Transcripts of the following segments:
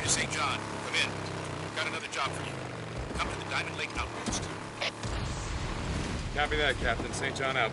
Secretary to St. John, come in. Got another job for you. Come to the Diamond Lake Outpost. Copy that, Captain. St. John out.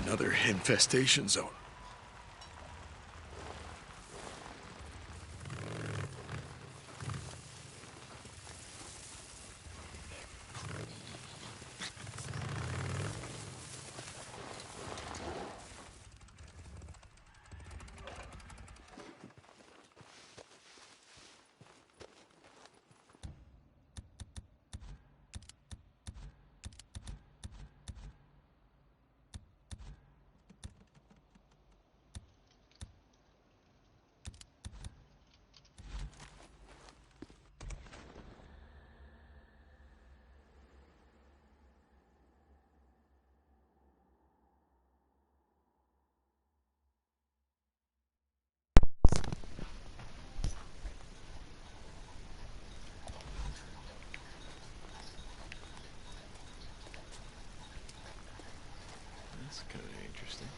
Another infestation zone. That's kind of interesting.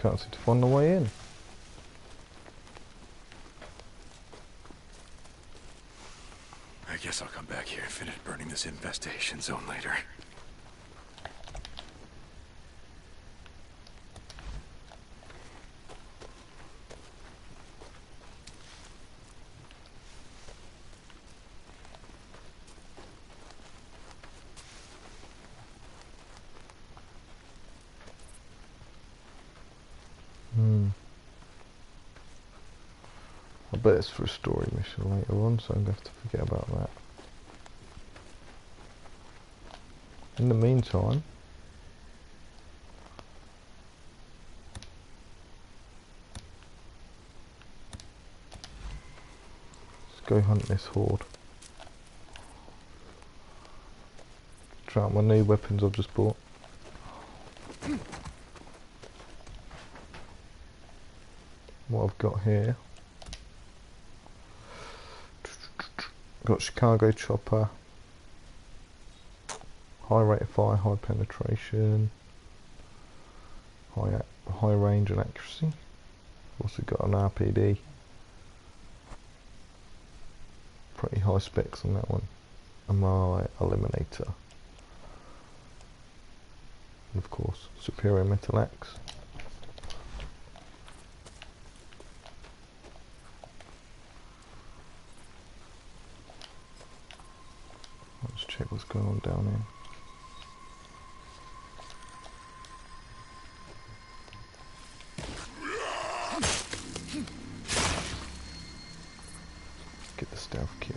can't seem to find the way in. I guess I'll come back here and finish burning this infestation zone later. I bet it's for a story mission later on, so I'm going to have to forget about that. In the meantime, let's go hunt this horde. Try out my new weapons I've just bought. What I've got here, got Chicago chopper, high rate of fire, high penetration, high range and accuracy. Also got an RPD. Pretty high specs on that one. And my eliminator. And of course, superior metal axe. Let's check what's going on down here. Get the stealth kill.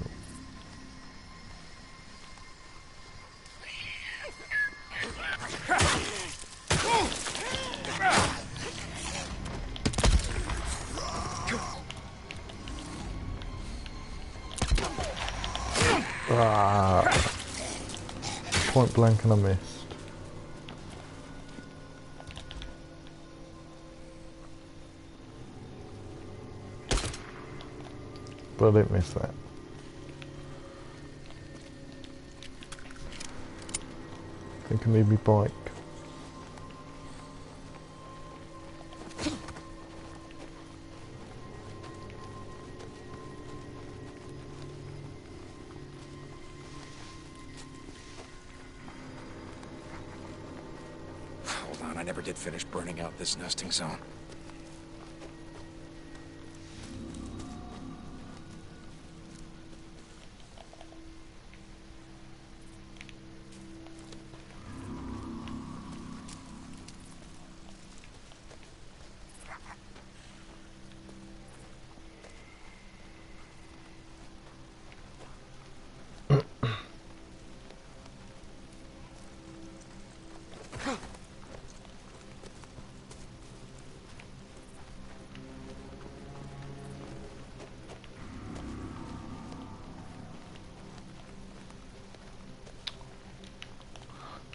Point blank and I missed. But I didn't miss that. I think I need my bike. Hold on, I never did finish burning out this nesting zone.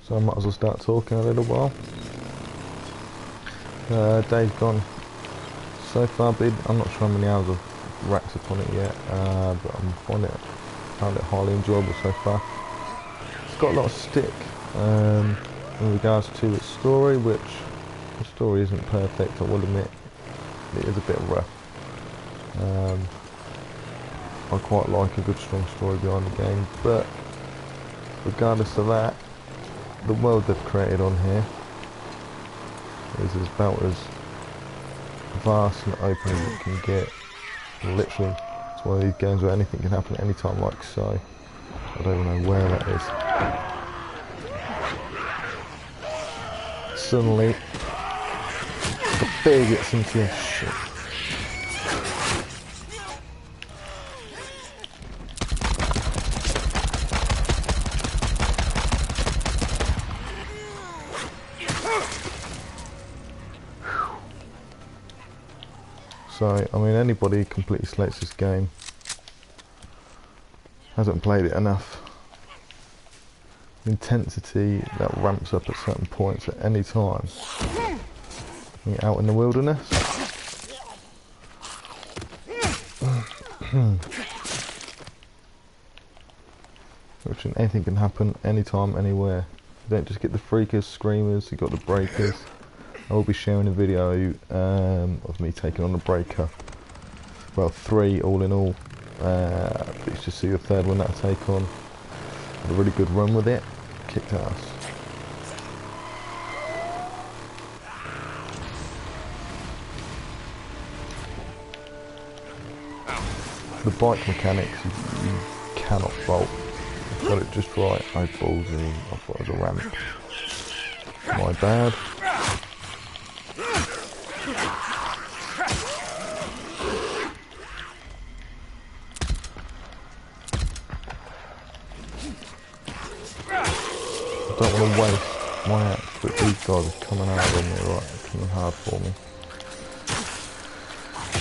So I might as well start talking a little while. Day's gone. So far, I'm not sure how many hours I've racked upon it yet, but I'm found it highly enjoyable so far. It's got a lot of stick in regards to its story, which the story isn't perfect, I will admit. It is a bit rough. I quite like a good strong story behind the game, but regardless of that, the world they've created on here is about as vast and open as it can get. And literally, it's one of these games where anything can happen at any time, like so. I don't even know where that is. Suddenly, the bear gets into your shit. So, I mean, anybody who completely slates this game hasn't played it enough. The intensity that ramps up at certain points at any time when you're out in the wilderness. Which anything can happen anytime, anywhere. You don't just get the freakers, screamers, you got the breakers. I will be sharing a video of me taking on a breaker. Well, 3 all in all. But it's just see the 3rd one that I take on. Had a really good run with it. Kicked ass. The bike mechanics, you cannot fault. I've got it just right. I ballsy. I thought it was a ramp. My bad. I don't want to waste my axe, but these guys are coming hard on me, right? They're coming hard for me.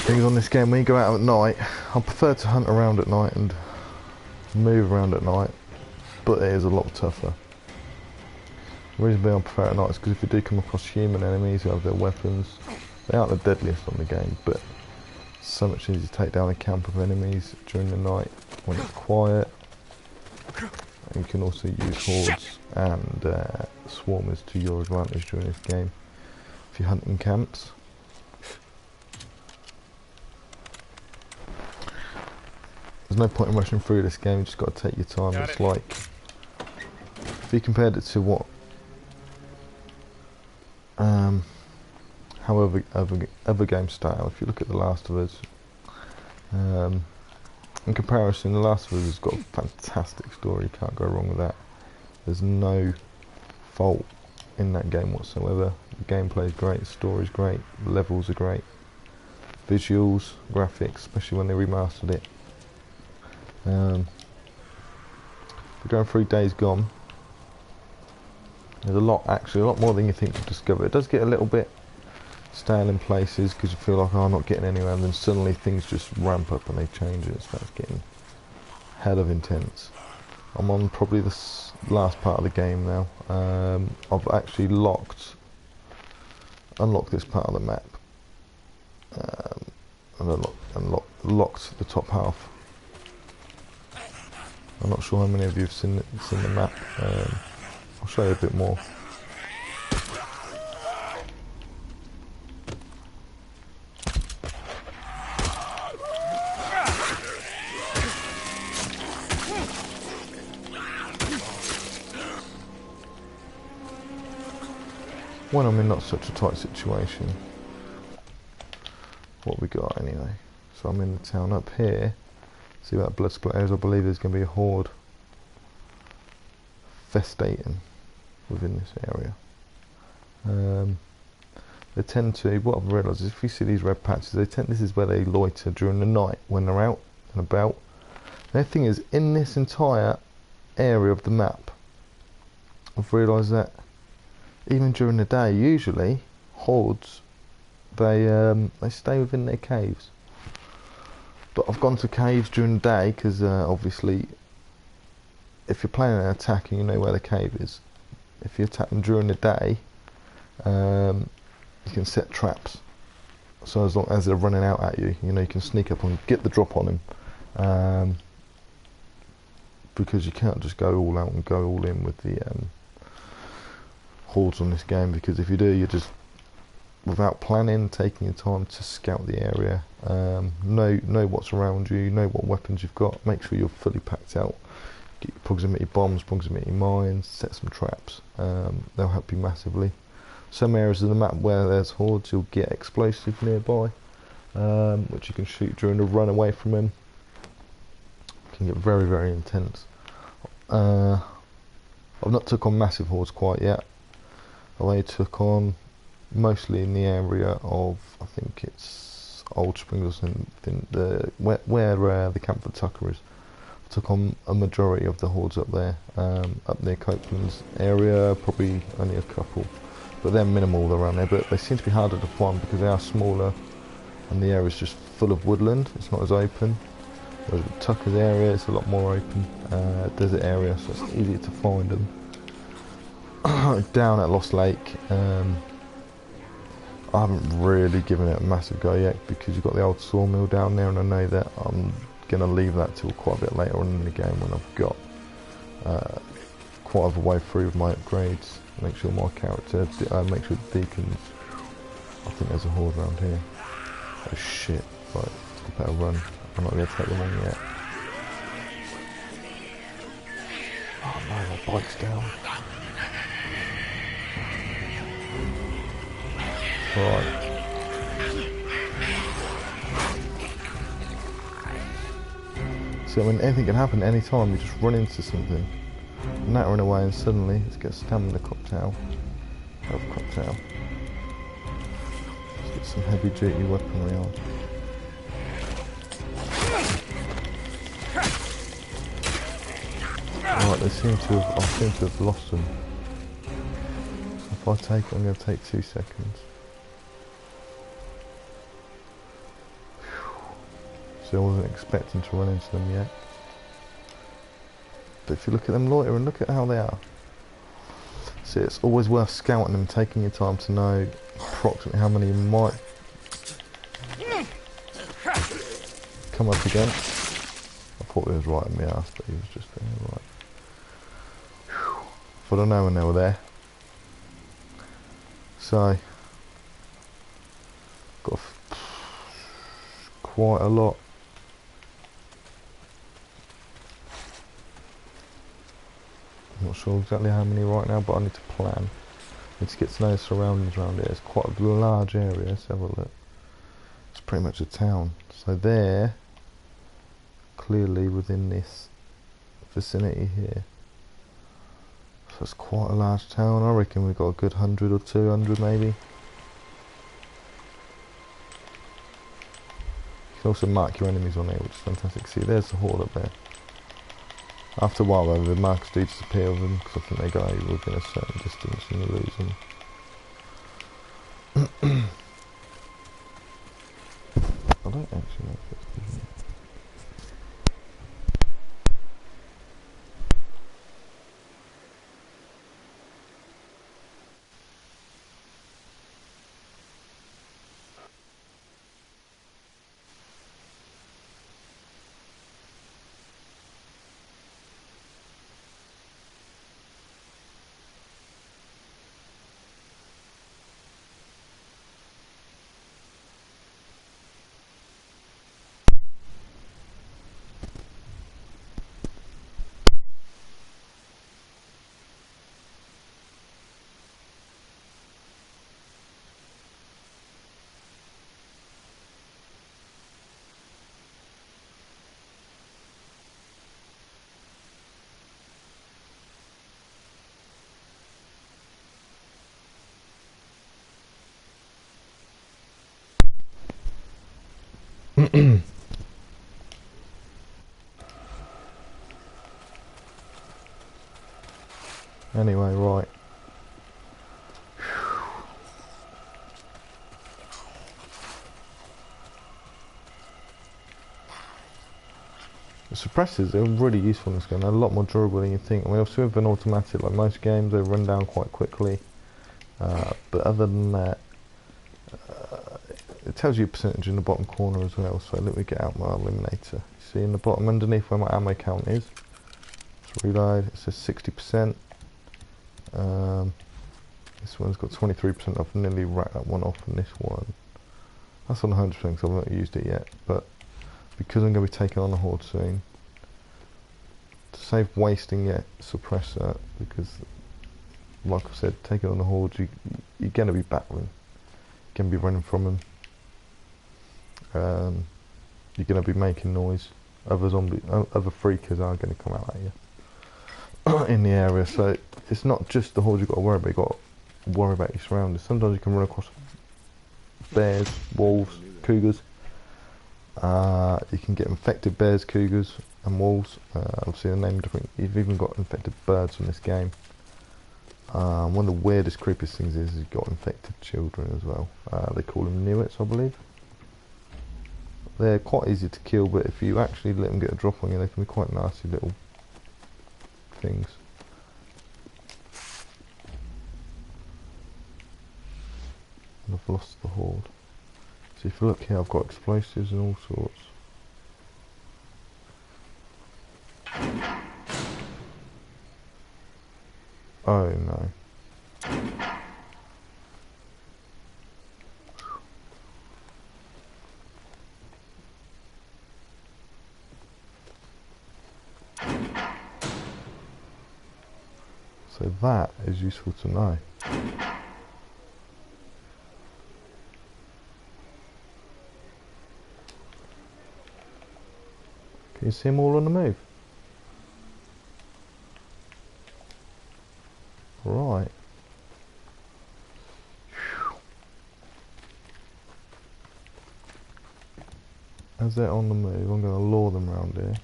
Things on this game, when you go out at night, I prefer to hunt around at night and move around at night, but it is a lot tougher. The reason being I prefer it at night is because if you do come across human enemies who have their weapons, they aren't the deadliest on the game, but it's so much easier to take down a camp of enemies during the night when it's quiet. And you can also use hordes and swarmers to your advantage during this game if you're hunting camps. There's no point in rushing through this game, you just got to take your time. It's like, if you compared it to what, however other games style, if you look at The Last of Us, in comparison, The Last of Us has got a fantastic story, you can't go wrong with that. There's no fault in that game whatsoever. The gameplay is great, the story is great, the levels are great, visuals, graphics, especially when they remastered it. We're going through Days Gone. There's a lot, actually, a lot more than you think to discover. It does get a little bit stale in places because you feel like, oh, I'm not getting anywhere, and then suddenly things just ramp up and they change it. It starts getting hell of intense. I'm on probably the last part of the game now. I've actually unlocked this part of the map, and unlocked the top half. I'm not sure how many of you have seen the map. I'll show you a bit more. When I'm in not such a tight situation. What we got anyway? So I'm in the town up here. See that blood splatters? I believe there's going to be a horde festating within this area. They tend to, what I've realised is if you see these red patches, this is where they loiter during the night when they're out and about. The thing is, in this entire area of the map, I've realised that even during the day, usually hordes they stay within their caves. But I've gone to caves during the day because obviously if you're planning on attacking, you know where the cave is. If you attack them during the day, you can set traps. So as long as they're running out at you, you know, you can sneak up and get the drop on them. Because you can't just go all out and go all in with the hordes on this game, because if you do, you're just, without planning, taking your time to scout the area, know what's around you, know what weapons you've got, make sure you're fully packed out, get your proximity bombs, proximity mines, set some traps. They'll help you massively. Some areas of the map where there's hordes, you'll get explosives nearby, which you can shoot during the run away from them. It can get very, very intense. I've not took on massive hordes quite yet. I only took on mostly in the area of, I think it's Old Springs or something, where the Camp for Tucker is. I took on a majority of the hordes up there, up near Copeland's area, probably only a couple, but they're minimal around there, but they seem to be harder to find because they are smaller and the area is just full of woodland, it's not as open. Whereas with Tucker's area, it's a lot more open, desert area, so it's easier to find them. Down at Lost Lake, I haven't really given it a massive go yet because you've got the old sawmill down there, and I know that I'm going to leave that till quite a bit later on in the game when I've got quite a way through with my upgrades. Make sure my character, make sure the deacons I think there's a horde around here. Oh shit, right, I better run. I'm not going to take them on yet. Oh no, my bike's down. Right. So I mean, anything can happen at any time. You just run into something, nattering away, and suddenly let's get a stamina cocktail. Health cocktail. Let's get some heavy duty weaponry on. Right, I seem to have lost them. So if I take it, I'm going to take 2 seconds. So I wasn't expecting to run into them yet. But if you look at them loiter and look at how they are. See, it's always worth scouting them, taking your time to know approximately how many you might come up against. I thought he was right in my ass, but he was just there, right. But I know when they were there. So, got quite a lot. I'm not sure exactly how many right now, but I need to plan. I need to get to know the surroundings around here. It's quite a large area. Let's have a look. It's pretty much a town. So they're clearly within this vicinity here. So it's quite a large town. I reckon we've got a good 100 or 200 maybe. You can also mark your enemies on here, which is fantastic. See, there's the horde up there. After a while though, the markers do disappear with them, because I think they go within a certain distance and you lose them. I don't actually know if it's vision. Anyway, right. The suppressors are really useful in this game. They're a lot more durable than you think. I mean, obviously with an automatic, like most games, they run down quite quickly. But other than that, it tells you a percentage in the bottom corner as well. So let me get out my eliminator. See in the bottom underneath where my ammo count is. Let's reload. It says 60%. This one's got 23% off. Nearly racked that one off on this one. That's on 100% because I've not used it yet. But because I'm going to be taking on a horde soon, to save wasting yet suppressor, because like I said, taking on the horde, you're going to be battling. You're going to be running from them. You're going to be making noise. Other freakers are going to come out at you in the area. So it's not just the horde you've got to worry about. You've got to worry about your surroundings. Sometimes you can run across bears, wolves, cougars. You can get infected bears, cougars, and wolves. Obviously, the name different. You've even got infected birds in this game. One of the weirdest, creepiest things is you've got infected children as well. They call them Newits, I believe. They're quite easy to kill, but if you actually let them get a drop on you, they can be quite nasty little things. And I've lost the horde. So if you look here, I've got explosives and all sorts. Oh no. So that is useful to know. Can you see them all on the move? Right. As they're on the move, I'm going to lure them around here.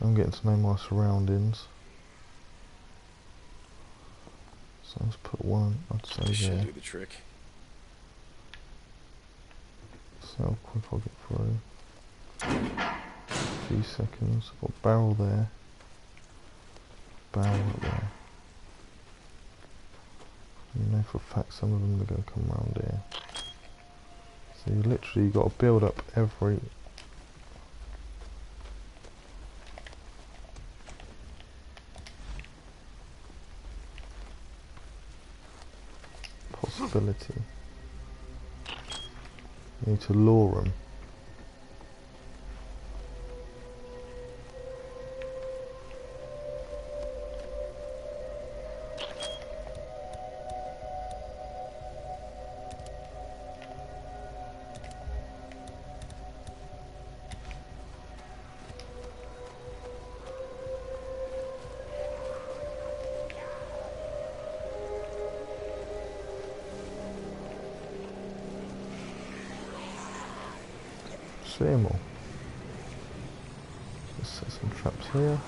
I'm getting to know my surroundings. So let's put one, I'd say there. Should do the trick. See how quick I'll get through. A few seconds. Got a barrel there. Barrel up there. You know for a fact some of them are going to come around here. So you literally got to build up every possibility. You need to lure them. See them all. Let's set some traps here.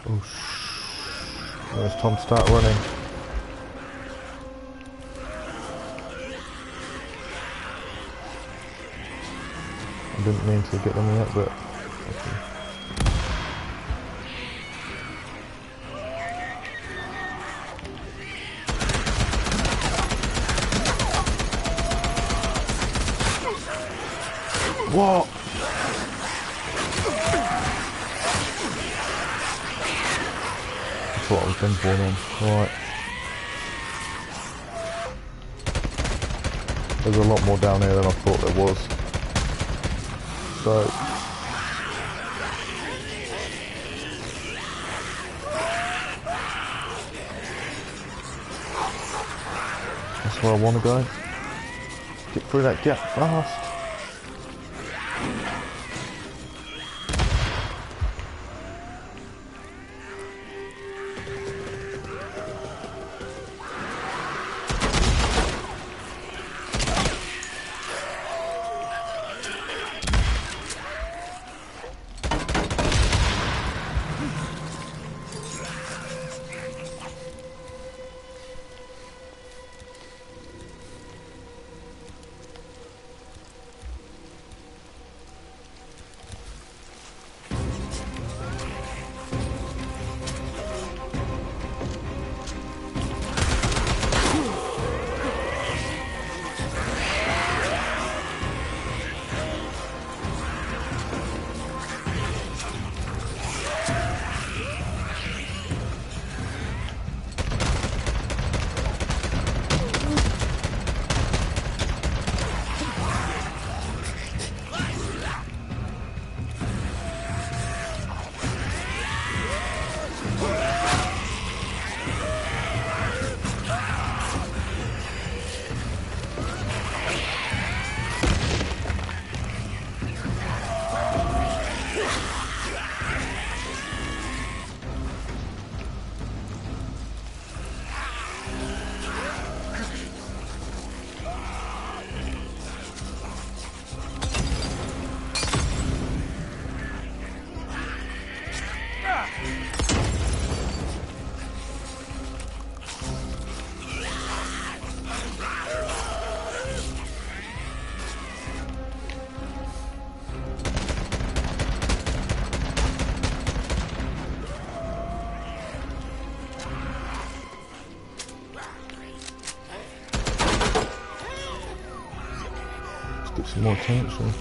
Oh it's time to start running. I didn't mean to get them yet, but okay. What? That's what I was been born on. Right. There's a lot more down here than I thought there was. So that's where I want to go. Get through that gap fast. Get some more attention.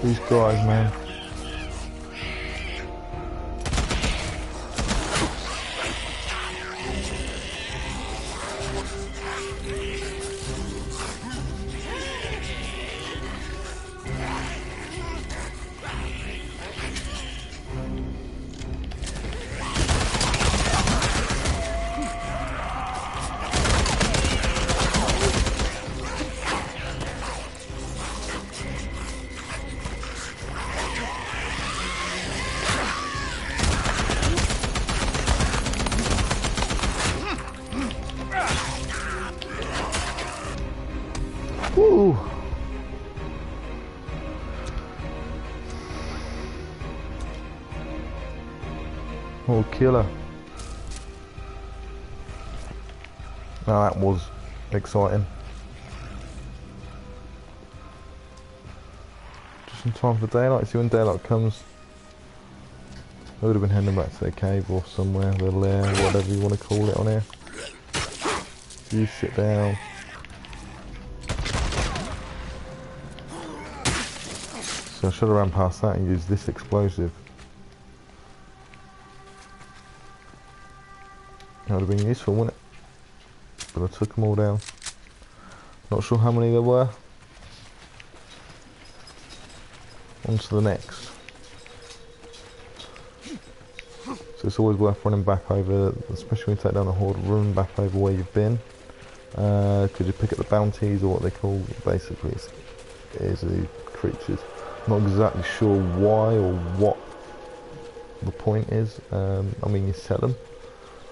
These guys, man. Woo! Oh, killer. Now that was exciting. Just in time for daylight. See, when daylight comes, I would have been heading back to the cave or somewhere, the lair, whatever you want to call it on here. You sit down. So I should have ran past that and used this explosive. That would have been useful, wouldn't it? But I took them all down. Not sure how many there were. On to the next. So it's always worth running back over, especially when you take down a horde, run back over where you've been. Because you pick up the bounties, or what they call, basically, is the creatures. Not exactly sure why or what the point is. I mean, you sell them,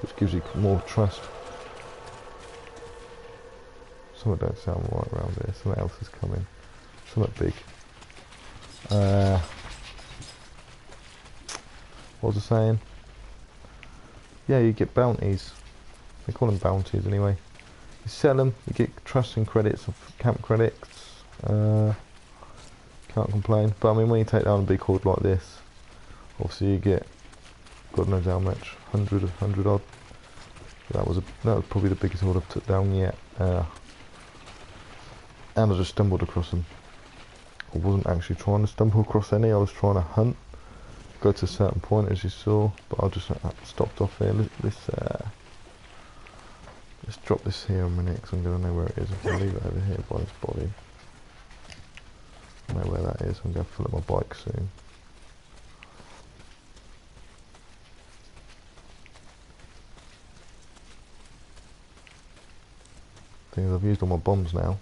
which gives you more trust. Something don't sound right around here. Something else is coming. Something big. What was I saying? Yeah, you get bounties. They call them bounties anyway. You sell them, you get trust and credits, of camp credits. Can't complain. But I mean, when you take down a big horde like this, obviously you get, God knows how much, 100 odd. That was probably the biggest horde I've took down yet. And I just stumbled across them. I wasn't actually trying to stumble across any, I was trying to hunt. Go to a certain point, as you saw, but I just stopped off here. Let's drop this here a minute, because I'm going to know where it is. I'm going to leave it over here by this body. I know where that is. I'm going to fill up my bike soon. Thing is, I've used all my bombs now,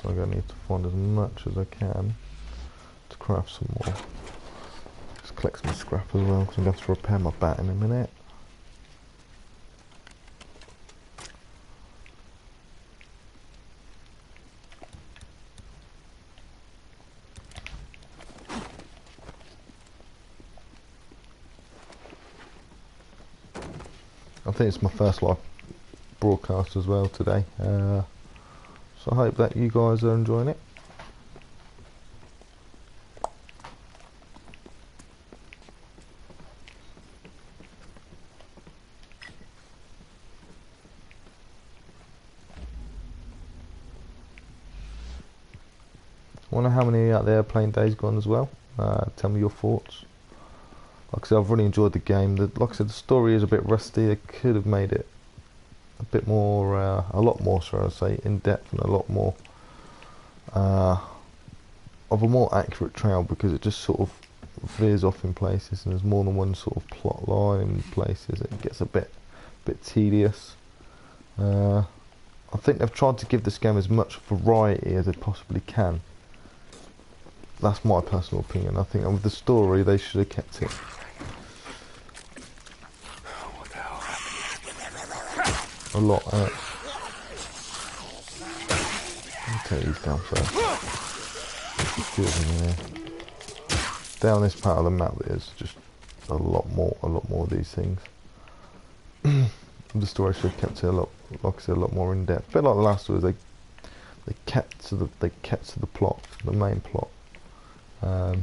so I'm going to need to find as much as I can to craft some more. Just collect some scrap as well, because I'm going to have to repair my bat in a minute. I think it's my first live broadcast as well today, so I hope that you guys are enjoying it. I wonder how many out there playing Days Gone as well. Tell me your thoughts. Like I said, I've really enjoyed the game. Like I said, the story is a bit rusty. They could have made it a bit more, a lot more, shall I say, in depth, and a lot more of a more accurate trail, because it just sort of veers off in places, and there's more than one sort of plot line in places. It gets a bit tedious. I think they've tried to give this game as much variety as they possibly can. That's my personal opinion. I think with the story they should have kept it. What the hell happened? A lot. Let me take these down first. In here. Down this part of the map there's just a lot more of these things. The story should have kept it a lot, like I said, a lot more in depth. A bit like the last one, they kept to the plot, the main plot. But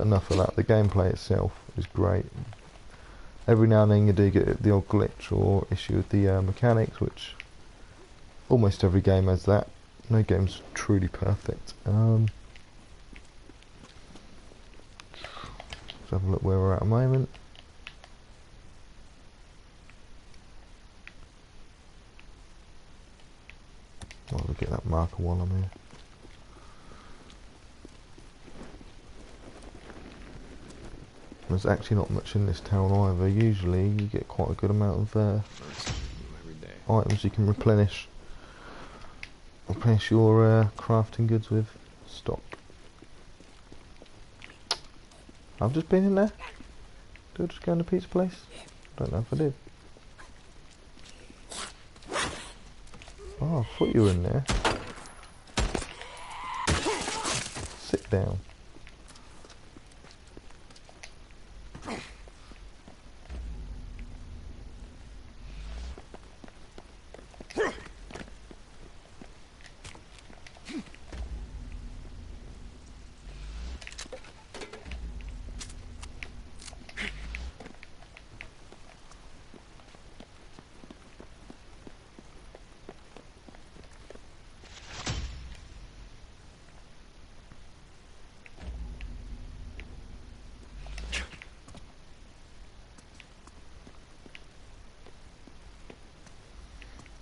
enough of that. The gameplay itself is great. Every now and then you do get the odd glitch or issue with the mechanics, which almost every game has that. No game's truly perfect. Let's have a look where we're at the moment. I'll get that marker while I'm here. There's actually not much in this town either. Usually you get quite a good amount of items you can replenish your crafting goods with. Stop. I've just been in there. Did I just go in the pizza place? I don't know if I did. Oh, I thought you were in there. Sit down.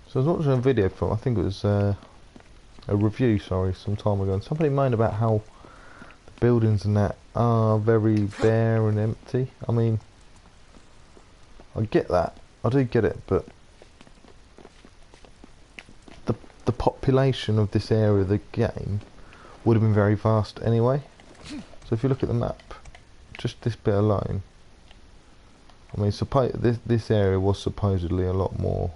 So I was watching a video from, I think it was a review, sorry, some time ago, and somebody moaned about how the buildings and that are very bare and empty. I mean, I get that, I do get it, but the population of this area of the game would have been very vast anyway. So if you look at the map, just this bit alone, I mean, this area was supposedly a lot more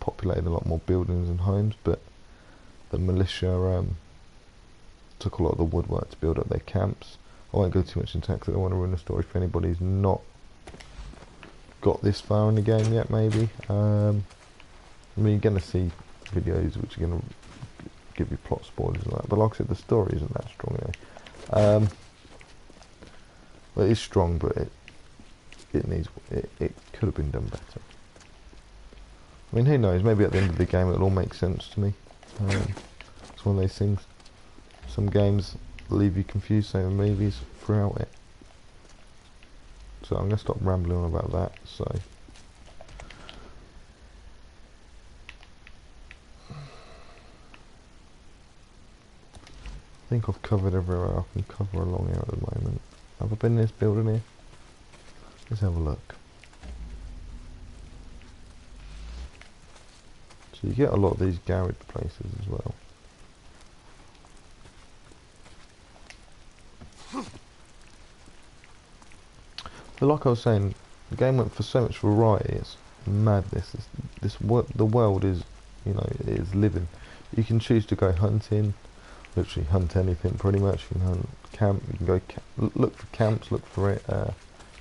populated, a lot more buildings and homes, but the militia took a lot of the woodwork to build up their camps. I won't go too much into that because I don't want to ruin the story for anybody who's not got this far in the game yet, maybe. I mean, you're going to see videos which are going to give you plot spoilers and that, but like I said, the story isn't that strong anyway. Well, it is strong, but it could have been done better. I mean, who knows, maybe at the end of the game it'll all make sense to me. It's one of those things. Some games leave you confused, same with movies, throughout it. So I'm going to stop rambling on about that, so... I think I've covered everywhere I can cover along here at the moment. Have I been in this building here? Let's have a look. So you get a lot of these garage places as well. But like I was saying, the game went for so much variety. It's madness. The world is, you know, it is living. You can choose to go hunting, literally hunt anything pretty much. You can hunt camp. You can go look for camps, look for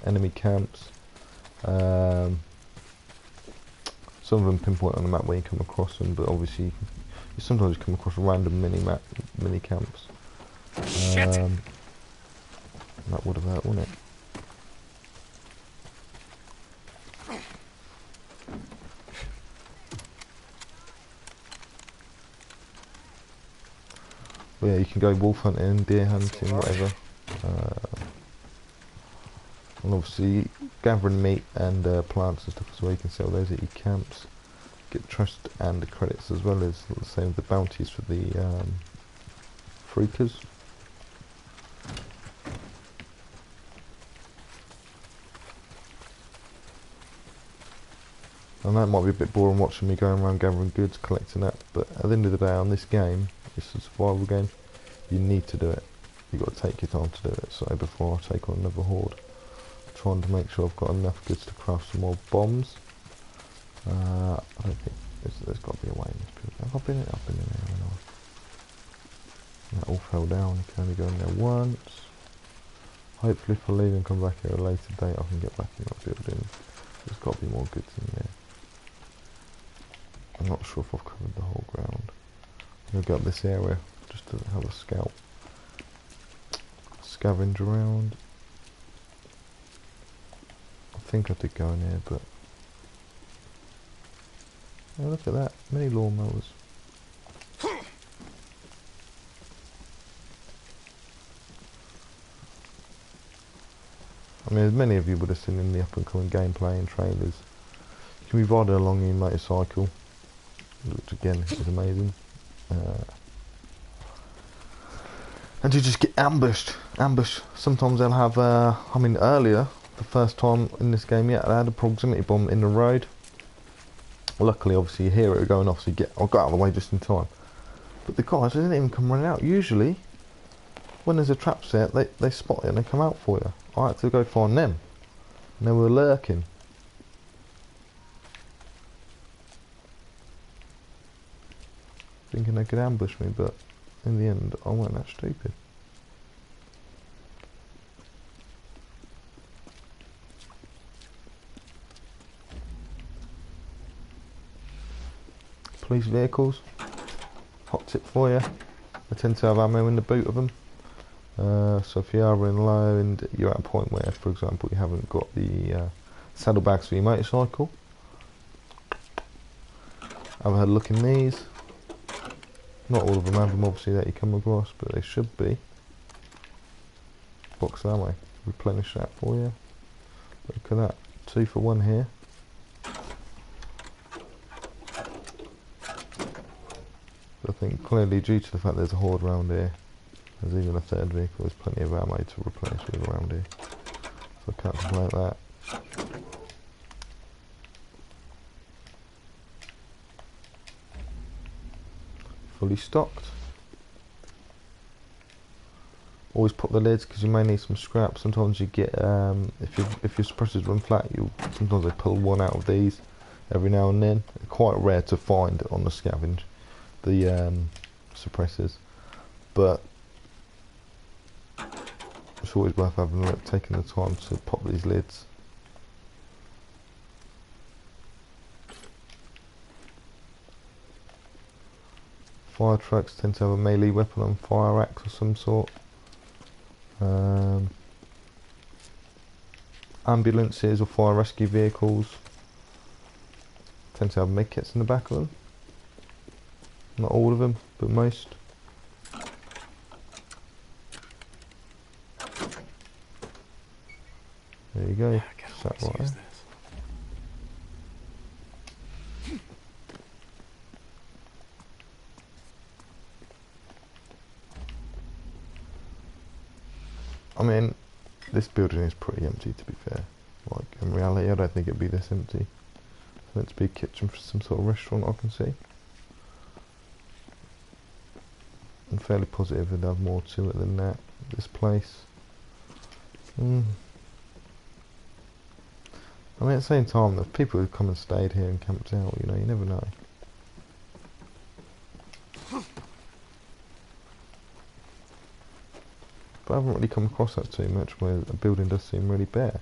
enemy camps. Some of them pinpoint on the map where you come across them, but obviously you sometimes come across random mini camps. That would have hurt, wouldn't it? But yeah, you can go wolf hunting, deer hunting, whatever. And obviously gathering meat and plants and stuff as well. You can sell those at your camps, get trust and the credits, as well as the same with the bounties for the freakers. And that might be a bit boring watching me going around gathering goods, collecting that, but at the end of the day on this game, it's a survival game, you need to do it. You've got to take your time to do it. So before I take on another horde, trying to make sure I've got enough goods to craft some more bombs. I don't think there's got to be a way in this building. Have I been in there? Haven't I? That all fell down. You can only go in there once. Hopefully if I leave and come back here at a later date I can get back in that building. There's got to be more goods in there. I'm not sure if I've covered the whole ground. I'm going to go up this area just to have a scout. Scavenge around. I think I did go in here, but Oh, look at that, mini lawnmowers. I mean, as many of you would have seen in the up and coming gameplay and trailers, you can be riding along in your motorcycle, which again is amazing. And you just get ambushed. Sometimes they'll have, I mean earlier, the first time in this game yet, they had a proximity bomb in the road. Luckily, obviously you hear it going off, so I got out of the way just in time. But the guys, they didn't even come running out. Usually, when there's a trap set, they spot it and they come out for you. I had to go find them. And they were lurking. Thinking they could ambush me, but in the end, I wasn't that stupid. Police vehicles, hot tip for you, they tend to have ammo in the boot of them. So if you are running low and you're at a point where, for example, you haven't got the saddlebags for your motorcycle, have a look in these. Not all of them have them obviously that you come across, but they should be. Box of ammo, replenish that for you. Look at that, 2 for 1 here. I think clearly due to the fact there's a horde around here, there's even a third vehicle, there's plenty of ammo to replenish with around here. So I can't complain about that. Fully stocked. Always pop the lids because you may need some scrap. Sometimes you get, if your suppressors run flat, sometimes they pull one out of these every now and then. They're quite rare to find on the scavenge, the suppressors, but it's always worth having a look, taking the time to pop these lids. Fire trucks tend to have a melee weapon on, fire axe of some sort. Ambulances or fire rescue vehicles tend to have medkits in the back of them. Not all of them, but most. There you go. Yeah, Sat right there. I mean, this building is pretty empty to be fair. Like, in reality I don't think it'd be this empty. It's meant to be a kitchen for some sort of restaurant I can see. I'm fairly positive it'd have more to it than that, this place. I mean, at the same time, there's people who've come and stayed here and camped out, you know, you never know. But I haven't really come across that too much, where a building does seem really bare.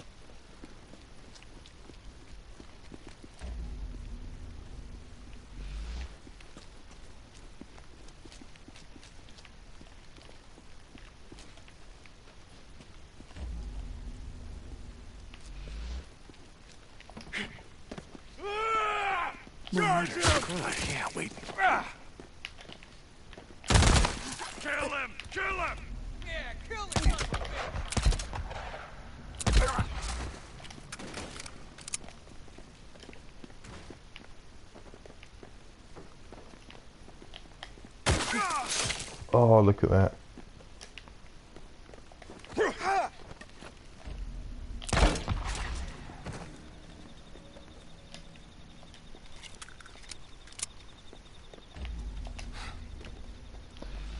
Charge him! Yeah, wait. Kill him! Kill him! Yeah, kill the son of a bitch. Oh, look at that.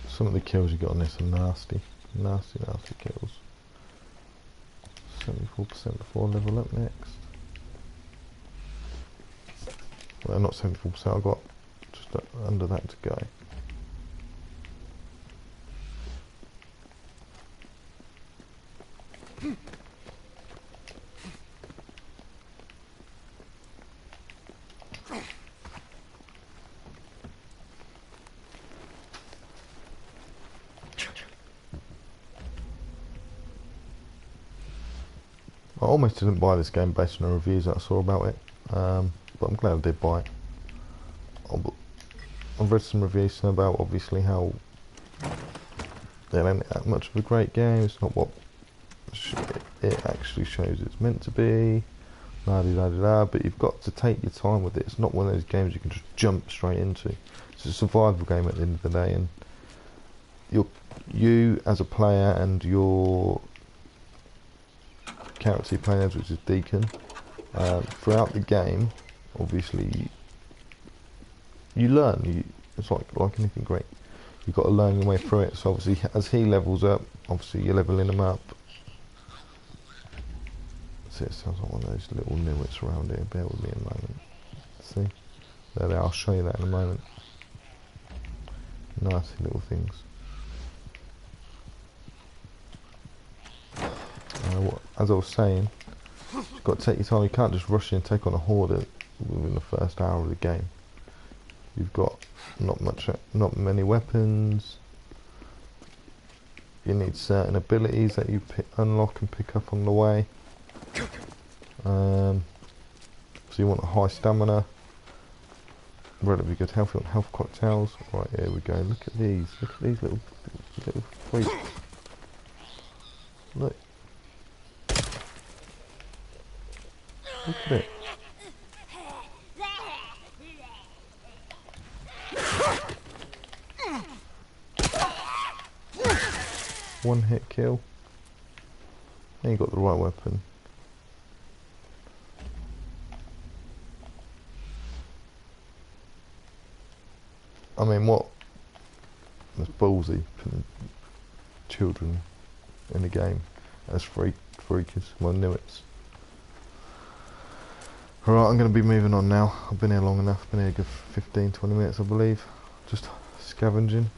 Some of the kills you got on this are nasty. Nasty kills. 74% before level up next. Well, not 74%, I've got just under that to go. I almost didn't buy this game based on the reviews that I saw about it, but I'm glad I did buy it. I've read some reviews about obviously how they ain't that much of a great game. It's not what it actually shows it's meant to be. La -di -da -di -da, but you've got to take your time with it. It's not one of those games you can just jump straight into. It's a survival game at the end of the day, and you as a player and your character playing as, which is Deacon, throughout the game, obviously you learn. It's like anything great. You've got to learn your way through it. So obviously, as he levels up, obviously you're leveling him up. See, it sounds like one of those little newits around here. Bear with me a moment. See, there they are. I'll show you that in a moment. Nice little things. As I was saying, you've got to take your time. You can't just rush in and take on a horde within the first hour of the game. You've got not many weapons. You need certain abilities that you unlock and pick up on the way. So you want a high stamina, relatively good health. You want health cocktails. Right, here we go. Look at these. Look at these little freaks. Look. Look at it. One hit kill. And you got the right weapon. I mean, what? That's ballsy putting children in the game as freakers. Well, newits. Alright, I'm going to be moving on now. I've been here long enough. Been here a good 15-20 minutes, I believe. Just scavenging.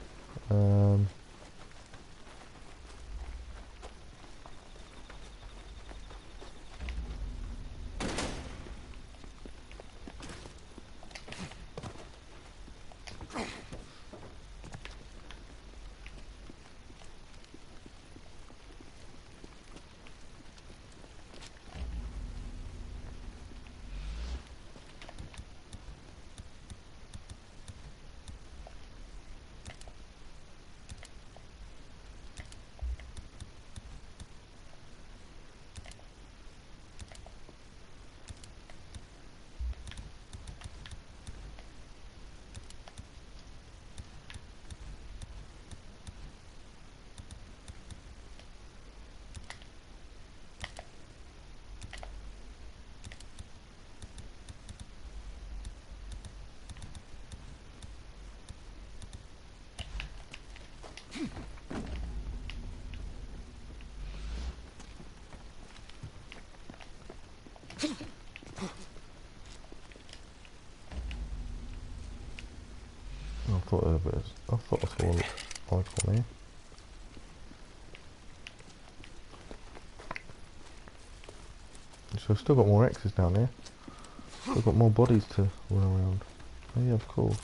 I thought I saw an icon here. So I've still got more X's down there. I've got more bodies to run around. Oh yeah, of course.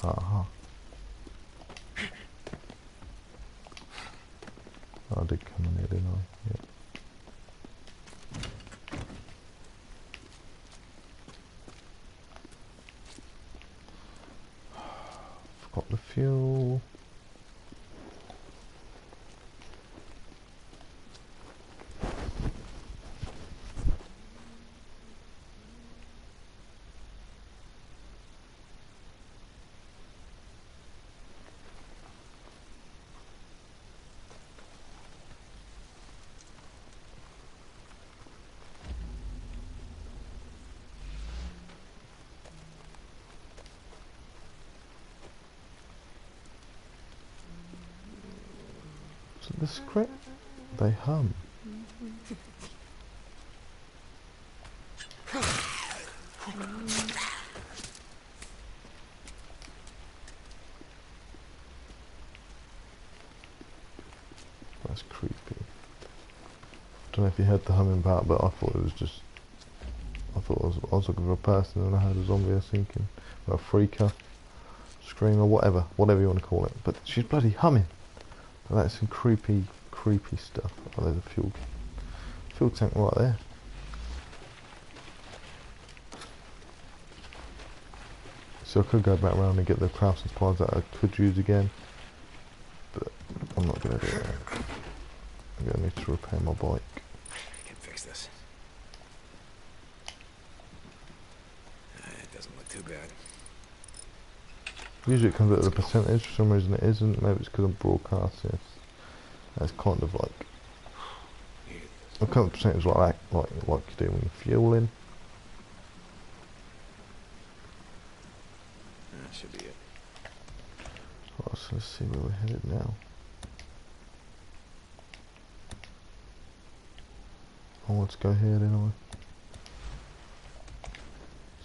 Aha. I did come in here, didn't I? Yep. Forgot the fuel. The script, they hum. don't know if you heard the humming part, but I thought it was just... I thought I was looking for a person and I heard a zombie. I was thinking, or a freaker, screamer, whatever you want to call it. But she's bloody humming. But that's some creepy stuff. Oh, there's a fuel tank right there. So I could go back around and get the crafts and supplies that I could use again, but I'm not going to do that. I'm going to need to repair my bike. I can fix this. It doesn't look too bad. Usually it comes out of the percentage, for some reason it isn't. Maybe it's because I'm broadcasting. That's kind of like... I'll come percentage like that, like you do when you're fueling. That should be it. Right, so let's see where we're headed now. I want to go here, didn't I?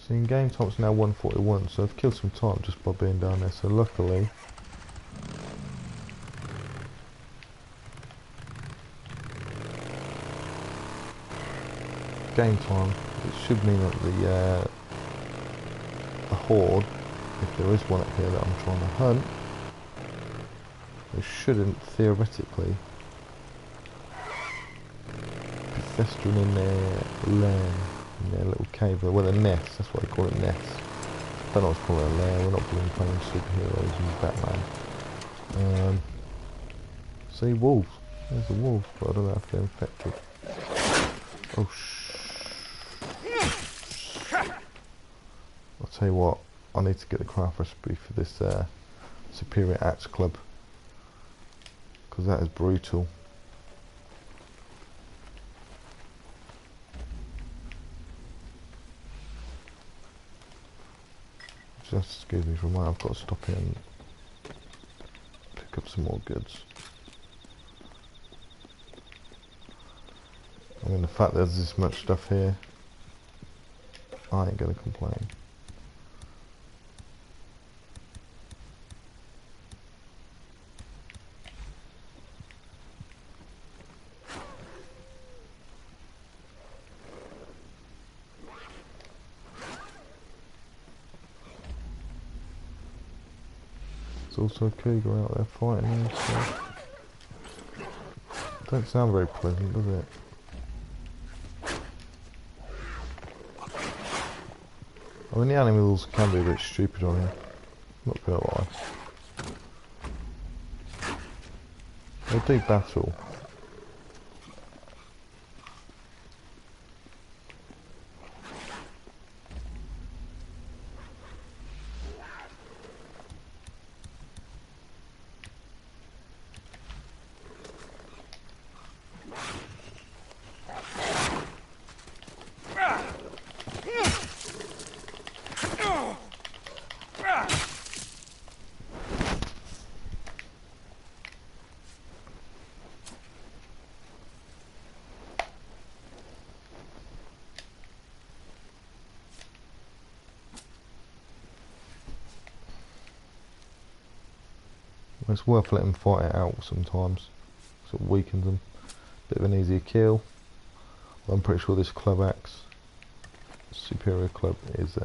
See, in game time it's now 1:41, so I've killed some time just by being down there. So luckily, game time, it should mean that the Horde, if there is one up here that I'm trying to hunt, they shouldn't theoretically be festering in their lair, in their little cave, well, their nest. That's what they call it, nest. I don't know what to call it, a lair. We're not being playing superheroes and Batman. See, wolves. There's a wolf, but I don't know if they're infected. Oh I'll tell you what, I need to get the craft recipe for this superior axe club, because that is brutal. Just excuse me for a moment, I've got to stop here and pick up some more goods. I mean, the fact there's this much stuff here, I ain't gonna complain. There's also a cougar out there fighting me, so... Don't sound very pleasant, does it? I mean, the animals can be a bit stupid on here, not gonna lie. They do battle. It's worth letting them fight it out sometimes. Sort of weakens them. Bit of an easier kill. Well, I'm pretty sure this club axe, superior club, is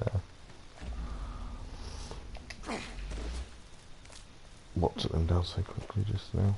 what took them down so quickly just now.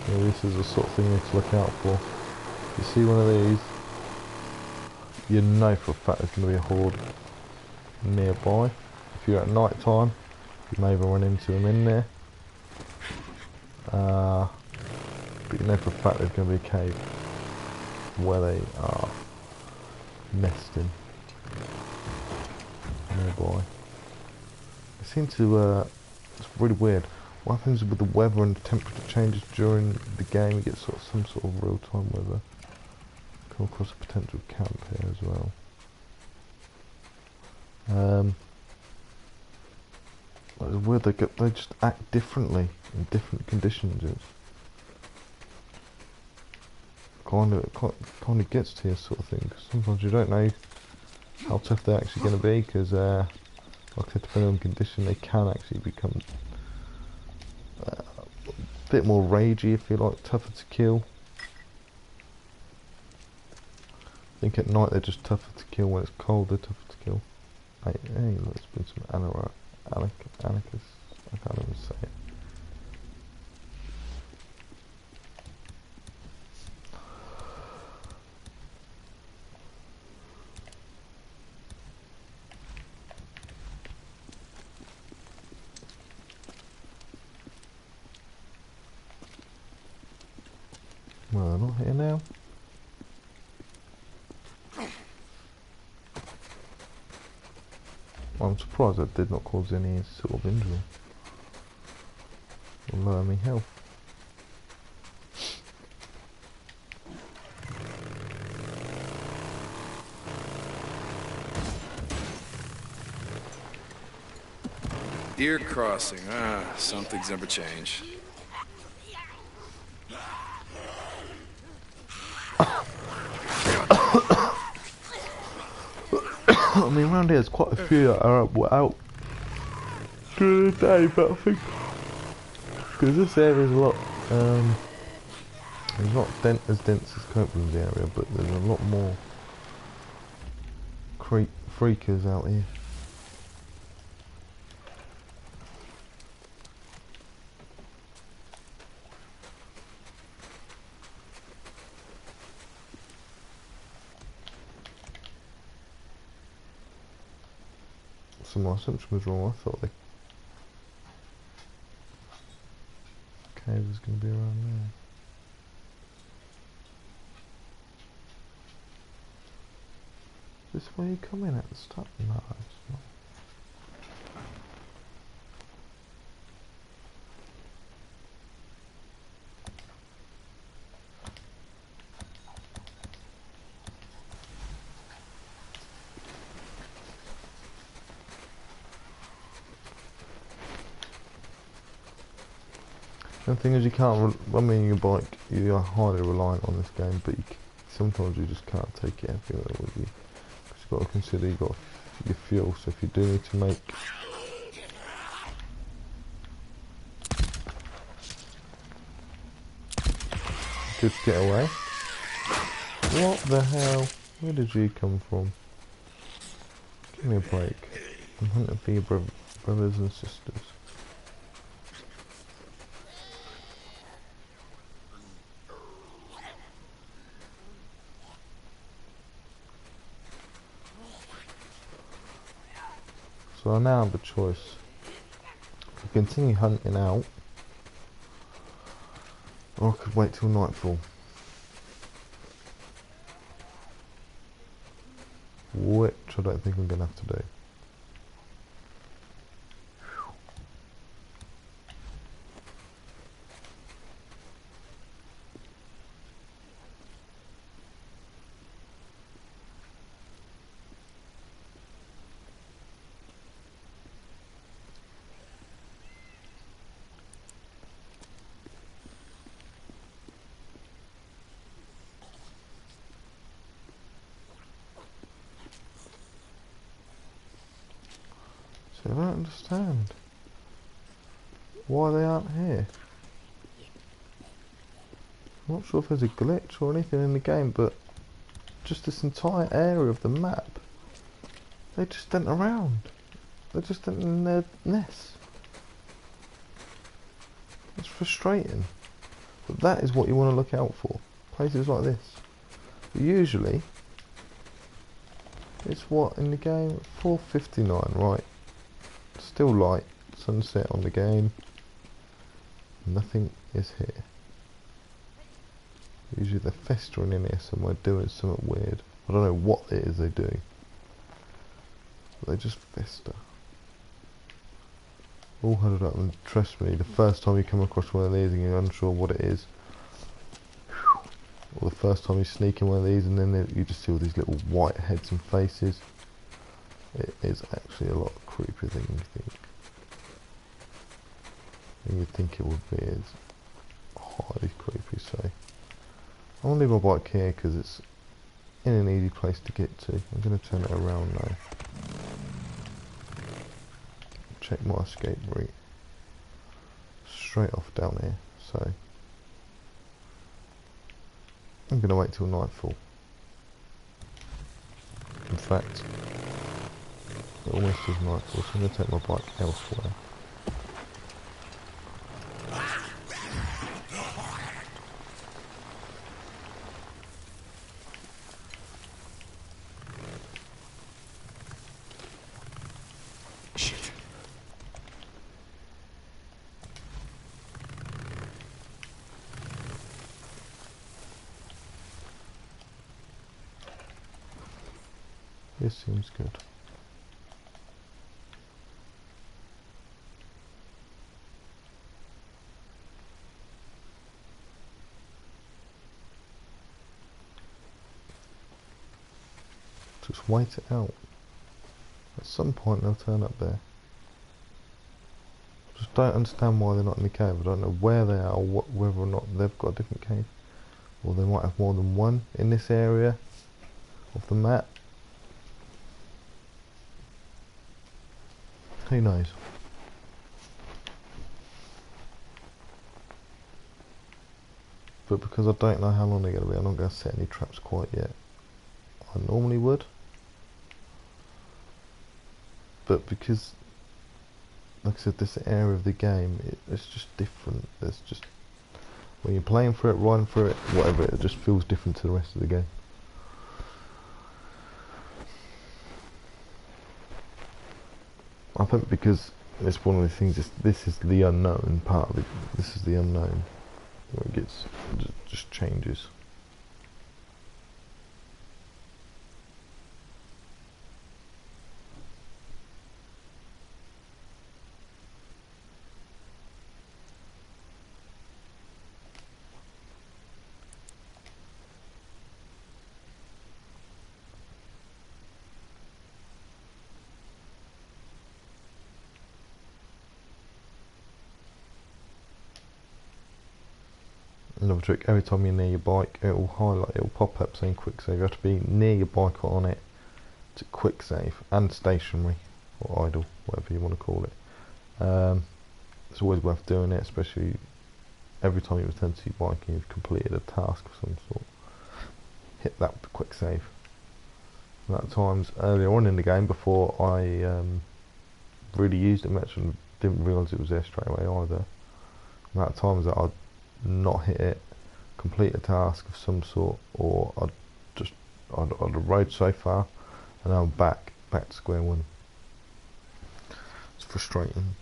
Yeah, this is the sort of thing you need to look out for. You see one of these, you know for a fact there's going to be a horde nearby. If you're at night time, you may even run into them in there. But you know for a fact there's going to be a cave where they are nesting. nearby. They seem to, it's really weird. What happens with the weather and the temperature changes during the game? You get some sort of real-time weather. Come across a potential camp here as well. It's weird, they just act differently in different conditions. It's kind of gets to you sort of thing, because sometimes you don't know how tough they're actually going to be, because like I said, depending on condition, they can actually become a bit more ragey, if you like, tougher to kill. I think at night they're just tougher to kill. When it's cold, they're tougher to kill. Hey, look, there's been some anarchus. I can't even say it. Well, they're not here now. I'm surprised that did not cause any sort of injury or lower me health. Deer crossing. Something's never changed. I mean, around here there's quite a few that are out during the day, but I think because this area is a lot, it's not as dense as Copeland's area, but there's a lot more freakers out here. So my assumption was wrong. I thought the cave was going to be around there. Is this where you come in at the start? No, it's not. The thing is, you can't. I mean, your bike, you are highly reliant on this game, but sometimes you just can't take it everywhere with you. Because you've got to consider you've got your fuel. So if you do need to make good get away. What the hell? Where did you come from? Give me a break. I'm hunting for your brothers and sisters. So I now have a choice. I could continue hunting out, or I could wait till nightfall. Which I don't think I'm going to have to do. I don't understand why they aren't here. I'm not sure if there's a glitch or anything in the game, but just this entire area of the map, they just aren't around. They're just in their nests. It's frustrating. But that is what you want to look out for. Places like this. But usually, it's what in the game? 4:59, right? Still light, sunset on the game. Nothing is here. Usually they're festering in here somewhere doing something weird. I don't know what it is they do. They just fester. All huddled up, and trust me, the first time you come across one of these and you're unsure what it is, or the first time you sneak in one of these and then you just see all these little white heads and faces, it is actually a lot creepier than you think it would be. It's highly creepy. So I'm gonna leave my bike here because it's in an easy place to get to. I'm gonna turn it around now. Check my escape route. Straight off down here. So I'm gonna wait till nightfall. In fact, it almost is nightfall, so I'm gonna take my bike elsewhere. This seems good. Just wait it out. At some point they'll turn up there. Just don't understand why they're not in the cave. I don't know where they are, or whether or not they've got a different cave. Or they might have more than one in this area of the map. Who knows? But because I don't know how long they're going to be, I'm not going to set any traps quite yet. I normally would. But because, like I said, this area of the game, it's just different. It's just, when you're playing through it, riding through it, whatever, it just feels different to the rest of the game. I think because it's one of the things, this is the unknown part of it. This is the unknown where it gets, just changes. Another trick, every time you're near your bike, it will highlight, it will pop up saying quick save. You have to be near your bike or on it to quick save, and stationary or idle, whatever you want to call it. It's always worth doing it, especially every time you return to your bike and you've completed a task of some sort. Hit that with the quick save. And at times earlier on in the game, before I really used it much and didn't realise it was there straight away either, and at times that I'd not hit it, complete a task of some sort, or I'd have rode so far and now I'm back to square one. It's frustrating.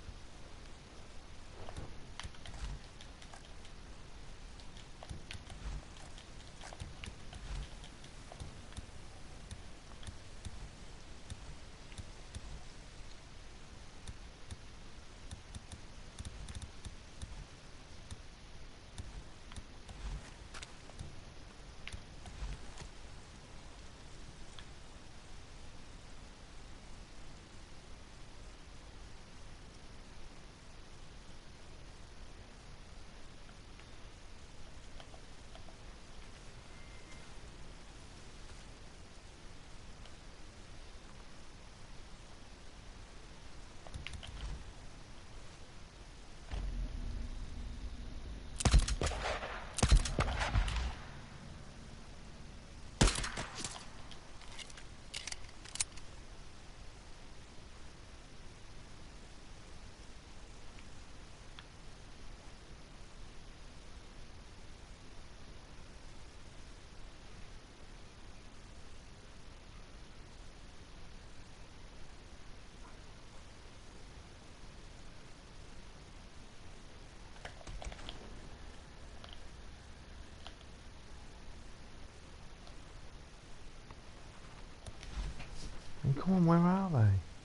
Come on, where are they?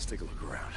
Let's take a look around.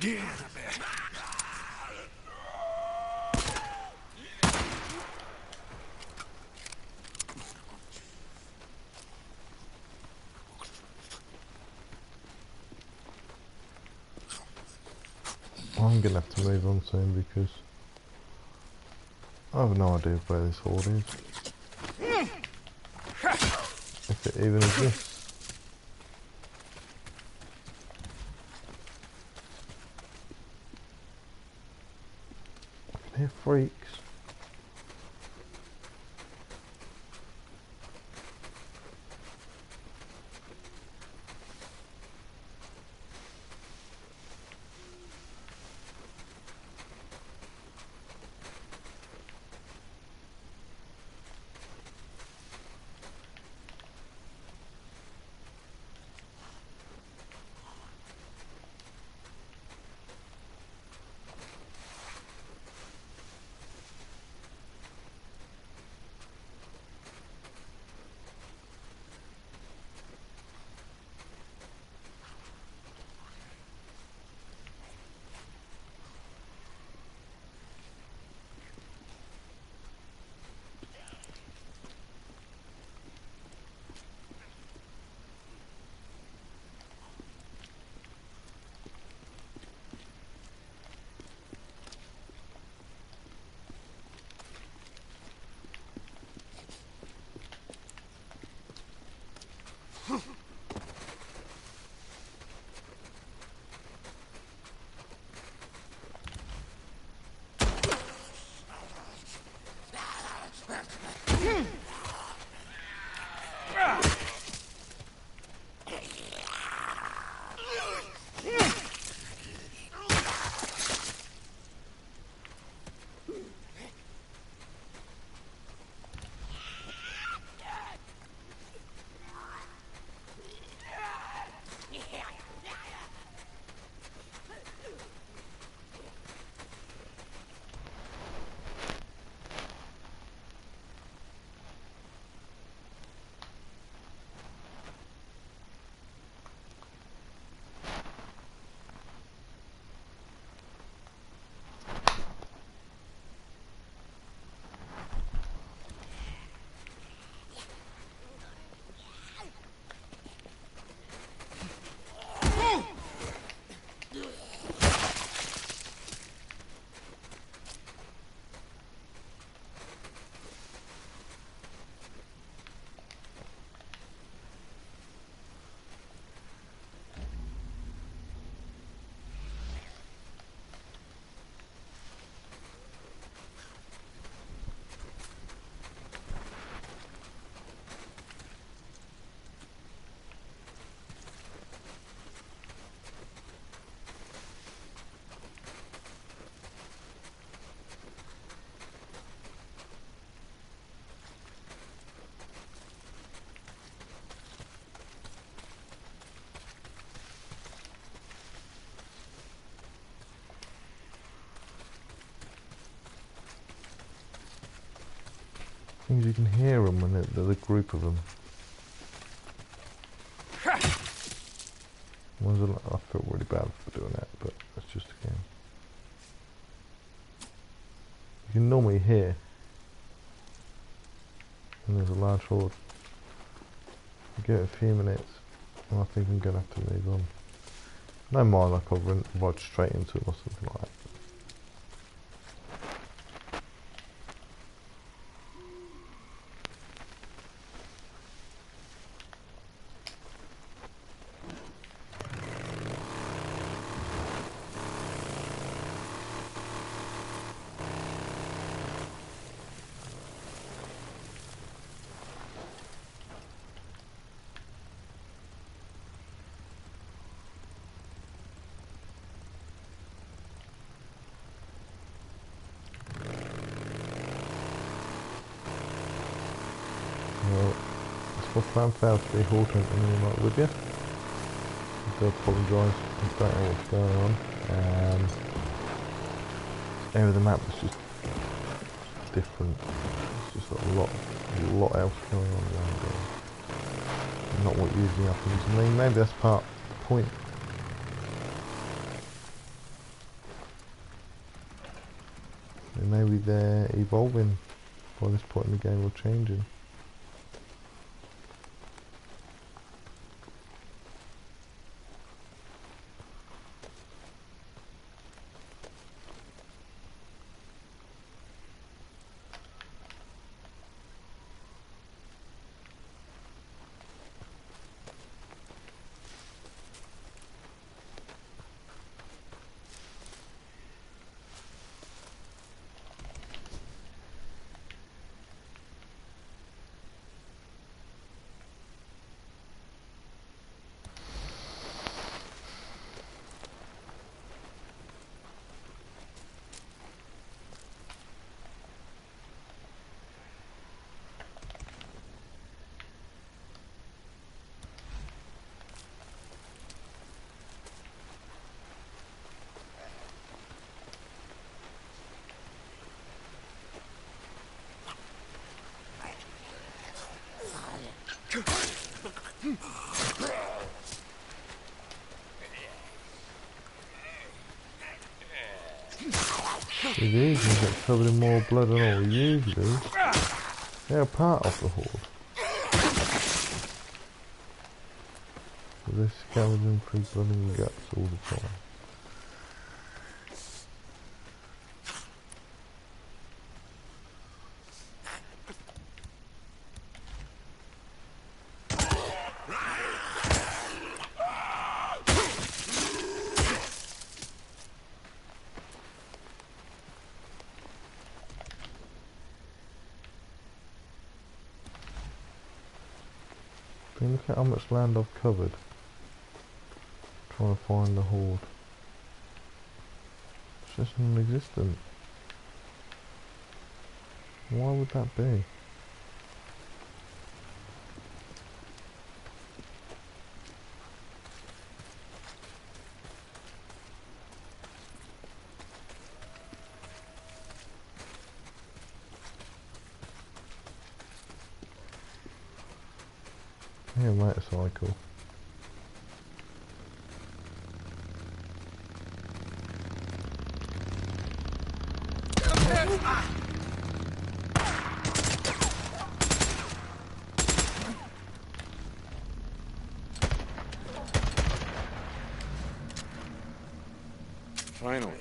Yeah, not bad. I'm gonna have to move on soon because I have no idea where this horde is. If it even exists. I can hear freaks. Things you can hear them when there's a group of them. I feel really bad for doing that, but that's just a game. You can normally hear when there's a large horde. You give it a few minutes, and I think I'm going to have to move on. No mind, like I'll ride straight into it or something like that. Well, it's my plan failed to be Horde Hunter anymore with you. I do apologise, I don't know what's going on. This area of the map is just different. It's just a lot else going on around there. Not what usually happens. I mean, maybe that's part of the point. And maybe they're evolving by this point in the game or changing. These get covered in more blood than all usually. They're a part of the horde. So they're scavenging through blood and guts all the time. Look at how much land I've covered trying to find the horde. It's just non-existent. Why would that be? Yeah, motorcycle. Finally.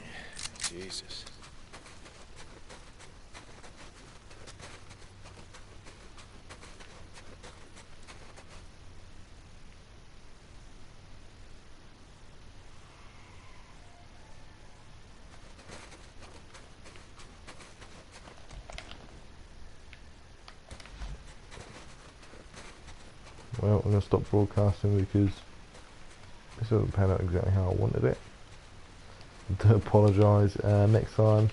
Jesus. Well, I'm going to stop broadcasting because this doesn't pan out exactly how I wanted it. I do apologise. Next time,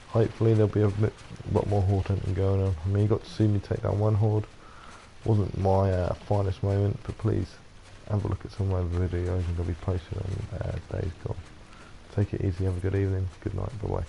hopefully there'll be a lot more horde hunting going on. I mean, you got to see me take down one horde. Wasn't my finest moment, but please have a look at some of my videos and they'll be posted on days gone. Take it easy, have a good evening, good night, bye bye.